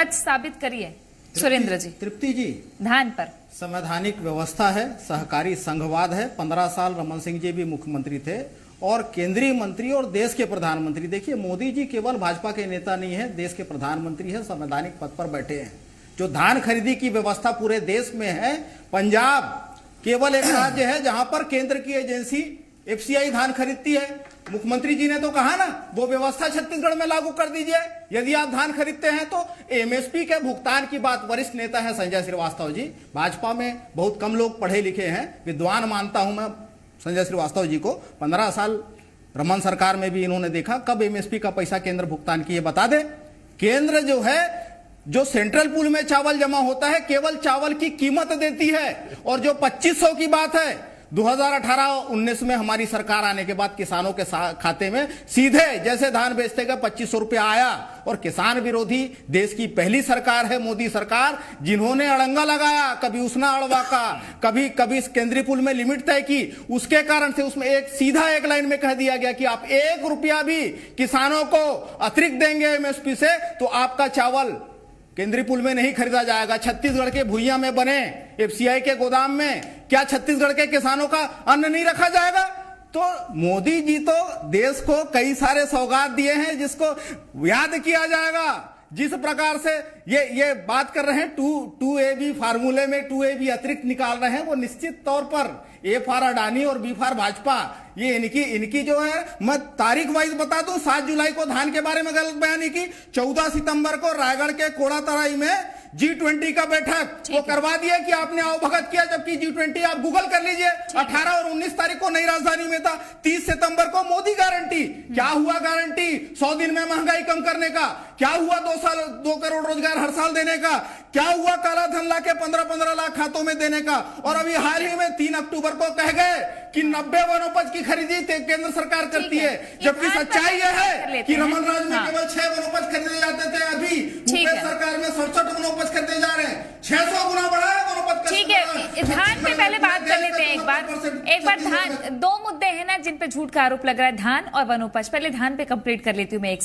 सच साबित करिए सुरेंद्र जी। तृप्ति जी, धान पर संवैधानिक व्यवस्था है, सहकारी संघवाद है। 15 साल रमन सिंह जी भी मुख्यमंत्री थे और केंद्रीय मंत्री और देश के प्रधानमंत्री। देखिए, मोदी जी केवल भाजपा के नेता नहीं है, देश के प्रधानमंत्री है, संवैधानिक पद पर बैठे हैं। जो धान खरीदी की व्यवस्था पूरे देश में है, पंजाब केवल एक राज्य है जहां पर केंद्र की एजेंसी एफसीआई धान खरीदती है। मुख्यमंत्री जी ने तो कहा ना, वो व्यवस्था छत्तीसगढ़ में लागू कर दीजिए। यदि आप धान खरीदते हैं तो एमएसपी के भुगतान की बात, वरिष्ठ नेता है संजय श्रीवास्तव जी, भाजपा में बहुत कम लोग पढ़े लिखे हैं, विद्वान मानता हूं मैं संजय श्रीवास्तव जी को। 15 साल रमन सरकार में भी इन्होंने देखा, कब एमएसपी का पैसा केंद्र भुगतान किए बता दे। केंद्र जो है, जो सेंट्रल पूल में चावल जमा होता है, केवल चावल की कीमत देती है। और जो 2500 की बात है, 2018-19 में हमारी सरकार आने के बाद किसानों के खाते में सीधे जैसे धान बेचते गए 2500 रुपया आया। और किसान विरोधी देश की पहली सरकार है मोदी सरकार, जिन्होंने अड़ंगा लगाया, कभी उसना अड़वा का, कभी केंद्रीय पूल में लिमिट तय की। उसके कारण से उसमें एक लाइन में कह दिया गया कि आप 1 रुपया भी किसानों को अतिरिक्त देंगे एमएसपी से तो आपका चावल केंद्रीय पूल में नहीं खरीदा जाएगा। छत्तीसगढ़ के भुइयां में बने एफसीआई के गोदाम में क्या छत्तीसगढ़ के किसानों का अन्न नहीं रखा जाएगा? तो मोदी जी तो देश को कई सारे सौगात दिए हैं जिसको याद किया जाएगा। जिस प्रकार से ये बात कर रहे हैं 2AB फार्मूले में 2AB अतिरिक्त निकाल रहे हैं, वो निश्चित तौर पर ए फॉर अडानी और बी फॉर भाजपा, ये इनकी जो है, मैं तारीख वाइज बता दूं, 7 जुलाई को धान के बारे में गलत बयानी की, 14 सितंबर को रायगढ़ के कोड़ातराई में G20 का बैठक वो करवा दिया कि आपने आवभगत किया, जबकि G20 आप गूगल कर लीजिए 18 और 19 तारीख को नई राजधानी में था। 30 सितंबर को मोदी गारंटी, क्या हुआ गारंटी 100 दिन में महंगाई कम करने का, क्या हुआ 2 करोड़ रोजगार हर साल देने का, क्या हुआ काला धन ला के 15-15 लाख खातों में देने का। और अभी हाल ही में 3 अक्टूबर को कह गए कि 90 वनोपज की खरीदी केंद्र सरकार करती है, जबकि सच्चाई यह है कि रमन राज में केवल 6 वनोपज खरीदे जाते थे, अभी भूपेश सरकार में 67 वनोपज खरीदे जा रहे हैं, 600 गुना बढ़ा है वनोपज। ठीक है, धान पे पहले बात कर लेते हैं एक बार धान। 2 मुद्दे हैं ना जिन पे झूठ का आरोप लग रहा है, धान और वनोपज। पहले धान पे कंप्लीट कर लेती हूँ मैं एक